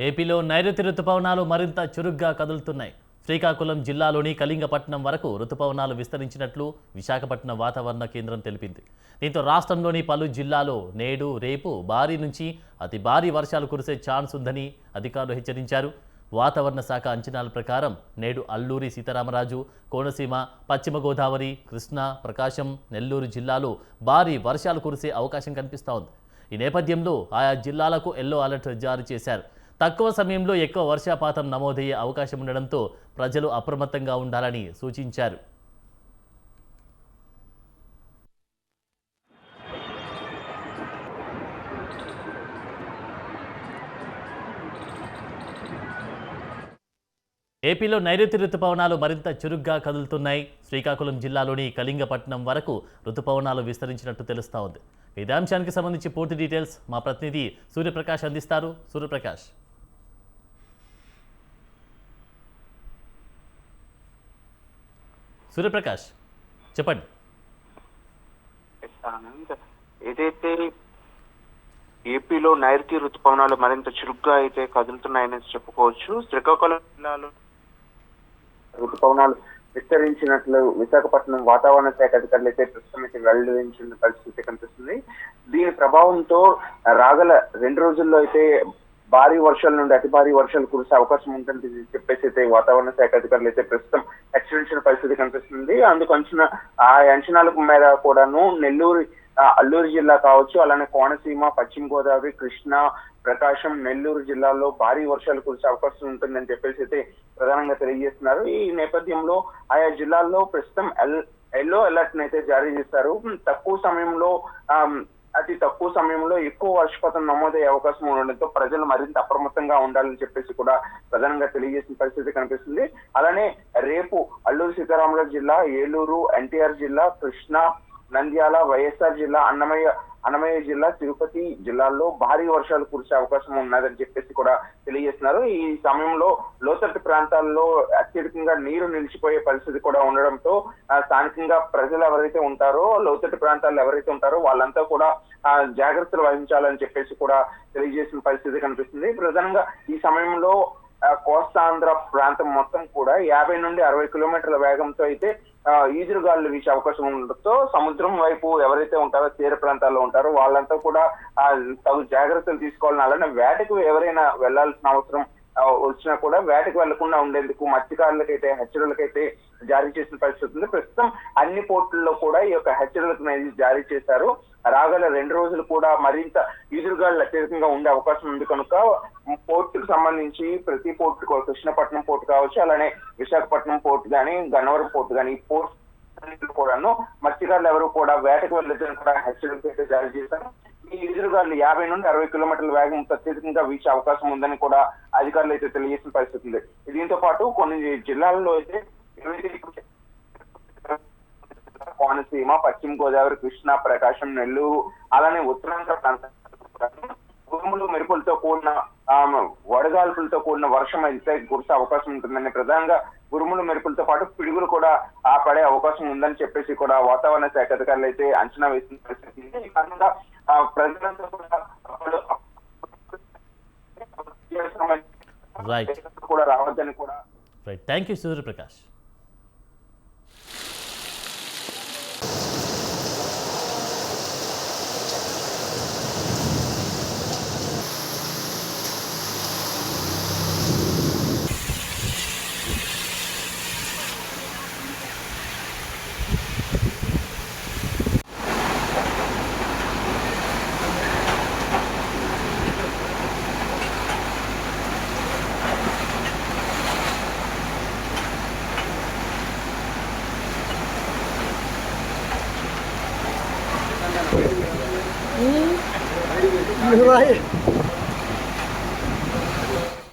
ఏపీలో నైరుతి రుతుపవనాలు మరింత చురుగ్గా కదులుతున్నాయి. శ్రీకాకుళం జిల్లాలోని కళింగపట్నం వరకు రుతుపవనాలు విస్తరించినట్లు విశాఖపట్నం వాతావరణ కేంద్రం తెలిపింది. దీంతో రాష్ట్రంలోని పలు జిల్లాలో నేడు రేపు భారీ నుంచి అతి భారీ వర్షాలు కురిసే ఛాన్స్ ఉందని అధికారులు హెచ్చరించారు. వాతావరణ శాఖ అంచనాల ప్రకారం నేడు అల్లూరి సీతారామరాజు, కోనసీమ, పశ్చిమ గోదావరి, కృష్ణా, ప్రకాశం, నెల్లూరు జిల్లాలో భారీ వర్షాలు కురిసే అవకాశం కనిపిస్తోంది. ఈ నేపథ్యంలో ఆయా జిల్లాలకు ఎల్లో అలర్ట్ జారీ చేశారు. తక్కువ సమయంలో ఎక్కువ వర్షపాతం నమోదయ్యే అవకాశం ఉండడంతో ప్రజలు అప్రమత్తంగా ఉండాలని సూచించారు. ఏపీలో నైరుతి రుతుపవనాలు మరింత చురుగ్గా కదులుతున్నాయి. శ్రీకాకుళం జిల్లాలోని కళింగపట్నం వరకు రుతుపవనాలు విస్తరించినట్టు తెలుస్తా ఉంది. ఇదే అంశానికి సంబంధించి పూర్తి డీటెయిల్స్ మా ప్రతినిధి సూర్యప్రకాష్ అందిస్తారు. సూర్యప్రకాష్ చెప్పండి. ఏదైతే ఏపీలో నైరుతి రుతుపవనాలు మరింత చురుగ్గా అయితే కదులుతున్నాయని చెప్పుకోవచ్చు. శ్రీకాకుళం జిల్లాలో రుతుపవనాలు విస్తరించినట్లు విశాఖపట్నం వాతావరణ శాఖ అధికారులు అయితే ప్రస్తుతం అయితే వెల్లడించిన పరిస్థితి కనిపిస్తుంది. దీని ప్రభావంతో రాగల 2 రోజుల్లో అయితే భారీ వర్షాల నుండి అతి భారీ వర్షాలు కురిసే అవకాశం ఉందని చెప్పేసి అయితే వాతావరణ శాఖ అధికారులు అయితే ప్రస్తుతం హెచ్చరించిన పరిస్థితి కనిపిస్తుంది. అందుకు ఆ అంచనాలకు మేర కూడాను నెల్లూరు, అల్లూరు జిల్లా కావచ్చు, అలానే కోనసీమ, పశ్చిమ గోదావరి, కృష్ణా, ప్రకాశం, నెల్లూరు జిల్లాల్లో భారీ వర్షాలు కురిసే అవకాశం ఉంటుందని చెప్పేసి అయితే ప్రధానంగా తెలియజేస్తున్నారు. ఈ నేపథ్యంలో ఆయా జిల్లాల్లో ప్రస్తుతం ఎల్లో అలర్ట్ అయితే జారీ చేశారు. అతి తక్కువ సమయంలో ఎక్కువ వర్షపాతం నమోదయ్యే అవకాశం ఉండడంతో ప్రజలు మరింత అప్రమత్తంగా ఉండాలని చెప్పేసి కూడా ప్రధానంగా తెలియజేసిన పరిస్థితి కనిపిస్తుంది. అలానే రేపు అల్లూరు సీతారామరాజు జిల్లా, ఏలూరు, ఎన్టీఆర్ జిల్లా, కృష్ణా, నంద్యాల, వైఎస్ఆర్ జిల్లా, అన్నమయ్య జిల్లా, తిరుపతి జిల్లాల్లో భారీ వర్షాలు కురిసే అవకాశం ఉన్నదని చెప్పేసి కూడా తెలియజేస్తున్నారు. ఈ సమయంలో లోతట్టు ప్రాంతాల్లో అత్యధికంగా నీరు నిలిచిపోయే పరిస్థితి కూడా ఉండడంతో స్థానికంగా ప్రజలు ఎవరైతే ఉంటారో, లోతట్టు ప్రాంతాల్లో ఎవరైతే ఉంటారో వాళ్ళంతా కూడా జాగ్రత్తలు వహించాలని చెప్పేసి కూడా తెలియజేసిన పరిస్థితి కనిపిస్తుంది. ప్రధానంగా ఈ సమయంలో కోస్తాంధ్ర ప్రాంతం మొత్తం కూడా 50 నుండి 60 కిలోమీటర్ల వేగంతో అయితే ఈదురుగాలు వీచే అవకాశం ఉండడంతో సముద్రం వైపు ఎవరైతే ఉంటారో, తీర ప్రాంతాల్లో ఉంటారో వాళ్ళంతా కూడా తగు జాగ్రత్తలు తీసుకోవాలని, అలానే వేటకు ఎవరైనా వెళ్లాల్సిన అవసరం వచ్చినా కూడా వేటకు వెళ్లకుండా ఉండేందుకు మత్స్యకారులకైతే హెచ్చరికలకైతే జారీ చేసిన పరిస్థితి ఉంది. ప్రస్తుతం అన్ని పోర్టుల్లో కూడా ఈ యొక్క హెచ్చరికలను జారీ చేశారు. రాగల 2 రోజులు కూడా మరింత ఈదురుగాలు అత్యధికంగా ఉండే అవకాశం ఉంది కనుక పోర్టుకు సంబంధించి ప్రతి పోర్టు, కృష్ణపట్నం పోర్టు కావచ్చు, అలానే విశాఖపట్నం పోర్టు కానీ, గన్నవరం పోర్టు కానీ, ఈ పోర్టు కూడాను మత్స్యకారులు ఎవరు కూడా వేటకు వెళ్ళొద్దని కూడా హెచ్చరికలు అయితే జారీ చేశారు. ఈ ఎదురుగాలు 50 నుండి 60 కిలోమీటర్ల వేగం అత్యధికంగా వీచే అవకాశం ఉందని కూడా అధికారులు అయితే తెలియజేసిన పరిస్థితి ఉంది. దీంతో పాటు కొన్ని జిల్లాల్లో అయితే కోనసీమ, పశ్చిమ గోదావరి, కృష్ణా, ప్రకాశం, నెల్లూరు, అలానే ఉత్తరాంధ్ర ప్రాంతాలు ఉరుములు మెరుపులతో కూడిన వడగాల్పులతో కూడిన వర్షం అయితే కురిసే అవకాశం ఉంటుందని, ప్రధానంగా ఉరుములు మెరుపులతో పాటు పిడుగులు కూడా పడే అవకాశం ఉందని చెప్పేసి కూడా వాతావరణ శాఖ అధికారులు అయితే అంచనా వేసిన పరిస్థితి. ఈ కారణంగా ప్రజలంతా కూడా రావద్దని కూడా. Thank you Suryaprakash. Right.